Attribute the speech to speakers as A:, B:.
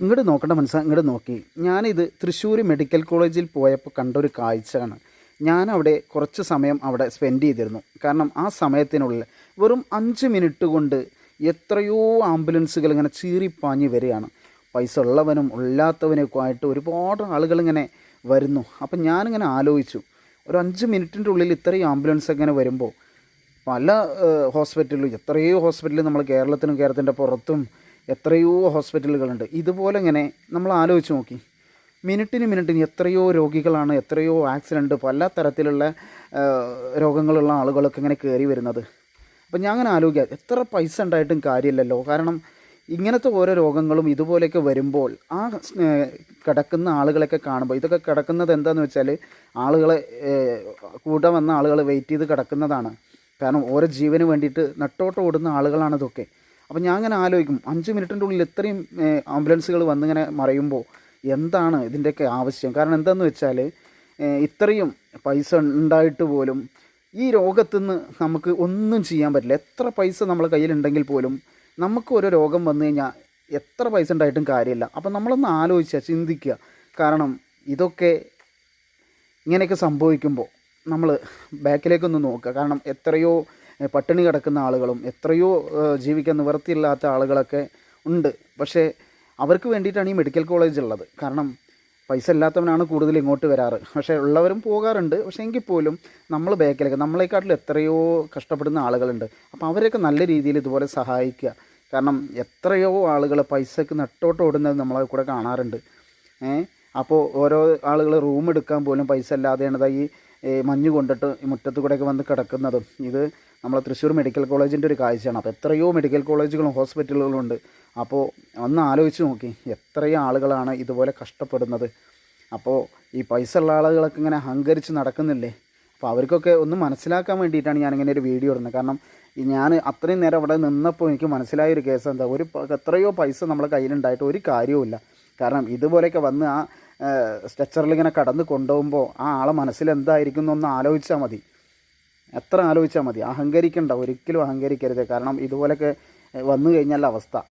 A: ഇങ്ങോട്ട് നോക്കേണ്ട മനസ്സിലായി. ഇങ്ങോട്ട് നോക്കി, ഞാനിത് തൃശ്ശൂർ മെഡിക്കൽ കോളേജിൽ പോയപ്പോൾ കണ്ടൊരു കാഴ്ചയാണ്. ഞാനവിടെ കുറച്ച് സമയം അവിടെ സ്പെൻഡ് ചെയ്തിരുന്നു. കാരണം ആ സമയത്തിനുള്ളിൽ വെറും 5 മിനിറ്റ് കൊണ്ട് എത്രയോ ആംബുലൻസുകൾ ഇങ്ങനെ ചീറിപ്പാഞ്ഞ് വരികയാണ്. പൈസ ഉള്ളവനും ഇല്ലാത്തവനൊക്കെ ആയിട്ട് ഒരുപാട് ആളുകളിങ്ങനെ വരുന്നു. അപ്പം ഞാനിങ്ങനെ ആലോചിച്ചു, ഒരു 5 മിനിറ്റിൻ്റെ ഉള്ളിൽ ഇത്രയും ആംബുലൻസ് ഇങ്ങനെ വരുമ്പോൾ പല ഹോസ്പിറ്റലും, എത്രയോ ഹോസ്പിറ്റൽ നമ്മൾ കേരളത്തിൻ്റെ പുറത്തും എത്രയോ ഹോസ്പിറ്റലുകളുണ്ട്. ഇതുപോലെ ഇങ്ങനെ നമ്മൾ ആലോചിച്ച് നോക്കി, മിനിറ്റിന് എത്രയോ രോഗികളാണ്, എത്രയോ ആക്സിഡൻറ്റ്, പല തരത്തിലുള്ള രോഗങ്ങളുള്ള ആളുകളൊക്കെ ഇങ്ങനെ കയറി വരുന്നത്. അപ്പം ഞാൻ അങ്ങനെ ആലോചിക്കുക, എത്ര പൈസ ഉണ്ടായിട്ടും കാര്യമില്ലല്ലോ. കാരണം ഇങ്ങനത്തെ ഓരോ രോഗങ്ങളും ഇതുപോലെയൊക്കെ വരുമ്പോൾ ആ കിടക്കുന്ന ആളുകളൊക്കെ കാണുമ്പോൾ, ഇതൊക്കെ കിടക്കുന്നത് എന്താണെന്ന് വെച്ചാൽ ആളുകളെ കൂടെ വന്ന ആളുകൾ വെയിറ്റ് ചെയ്ത് കിടക്കുന്നതാണ്. കാരണം ഓരോ ജീവന് വേണ്ടിയിട്ട് നെട്ടോട്ടം ഓടുന്ന ആളുകളാണ് ഇതൊക്കെ. അപ്പം ഞാൻ അങ്ങനെ ആലോചിക്കും, 5 മിനിറ്റിൻ്റെ ഉള്ളിൽ ഇത്രയും ആംബുലൻസുകൾ വന്നിങ്ങനെ മറയുമ്പോൾ എന്താണ് ഇതിൻ്റെയൊക്കെ ആവശ്യം? കാരണം എന്താണെന്ന് വെച്ചാൽ ഇത്രയും പൈസ ഉണ്ടായിട്ട് പോലും ഈ രോഗത്തുനിന്ന് നമുക്ക് ഒന്നും ചെയ്യാൻ പറ്റില്ല. എത്ര പൈസ നമ്മളെ കയ്യിലുണ്ടെങ്കിൽ പോലും നമുക്ക് ഒരു രോഗം വന്നു കഴിഞ്ഞാൽ എത്ര പൈസ ഉണ്ടായിട്ടും കാര്യമില്ല. അപ്പം നമ്മളൊന്ന് ആലോചിക്കുക, ചിന്തിക്കുക. കാരണം ഇതൊക്കെ ഇങ്ങനെയൊക്കെ സംഭവിക്കുമ്പോൾ നമ്മൾ ബാക്കിലേക്കൊന്ന് നോക്കുക. കാരണം എത്രയോ പട്ടിണി കിടക്കുന്ന ആളുകളും എത്രയോ ജീവിക്കാൻ നിവൃത്തിയില്ലാത്ത ആളുകളൊക്കെ ഉണ്ട്. പക്ഷേ അവർക്ക് വേണ്ടിയിട്ടാണ് ഈ മെഡിക്കൽ കോളേജ് ഉള്ളത്. കാരണം പൈസ ഇല്ലാത്തവനാണ് കൂടുതൽ ഇങ്ങോട്ട് വരാറ്. പക്ഷേ ഉള്ളവരും പോകാറുണ്ട്. പക്ഷേ എങ്കിൽ പോലും നമ്മൾ ബാക്കിലേക്ക്, നമ്മളെക്കാട്ടിലും എത്രയോ കഷ്ടപ്പെടുന്ന ആളുകളുണ്ട്. അപ്പോൾ അവരെയൊക്കെ നല്ല രീതിയിൽ ഇതുപോലെ സഹായിക്കുക. കാരണം എത്രയോ ആളുകൾ പൈസക്ക് നെട്ടോട്ട് ഓടുന്നത് നമ്മളെ കൂടെ കാണാറുണ്ട്. അപ്പോൾ ഓരോ ആളുകൾ റൂം എടുക്കാൻ പോലും പൈസ ഇല്ലാതെയാണ് ഈ മഞ്ഞ് കൊണ്ടിട്ട് ഈ മുറ്റത്ത് കൂടെയൊക്കെ വന്ന് കിടക്കുന്നതും. ഇത് നമ്മളെ തൃശ്ശൂർ മെഡിക്കൽ കോളേജിൻ്റെ ഒരു കാഴ്ചയാണ്. അപ്പോൾ എത്രയോ മെഡിക്കൽ കോളേജുകളും ഹോസ്പിറ്റലുകളും ഉണ്ട്. അപ്പോൾ ഒന്ന് ആലോചിച്ച് നോക്കി, എത്രയോ ആളുകളാണ് ഇതുപോലെ കഷ്ടപ്പെടുന്നത്. അപ്പോൾ ഈ പൈസ ഉള്ള ആളുകളൊക്കെ ഇങ്ങനെ അഹങ്കരിച്ച് നടക്കുന്നില്ലേ? അപ്പോൾ അവർക്കൊക്കെ ഒന്ന് മനസ്സിലാക്കാൻ വേണ്ടിയിട്ടാണ് ഞാനിങ്ങനെ ഒരു വീഡിയോ ഇടുന്നത്. കാരണം ഞാൻ അത്രയും നേരം അവിടെ നിന്നപ്പോൾ എനിക്ക് മനസ്സിലായൊരു കേസ് എന്താ, എത്രയോ പൈസ നമ്മളെ കയ്യിലുണ്ടായിട്ട് ഒരു കാര്യവുമില്ല. കാരണം ഇതുപോലെയൊക്കെ വന്ന് ആ സ്ട്രെച്ചറിൽ ഇങ്ങനെ കടന്ന് കൊണ്ടുപോകുമ്പോൾ ആ ആളെ മനസ്സിലെന്തായിരിക്കും എന്നൊന്ന് ആലോചിച്ചാൽ മതി. എത്ര ആലോചിച്ചാൽ മതി. അഹങ്കരിക്കണ്ട, ഒരിക്കലും അഹങ്കരിക്കരുത്. കാരണം ഇതുപോലെയൊക്കെ വന്നു കഴിഞ്ഞാൽ അവസ്ഥ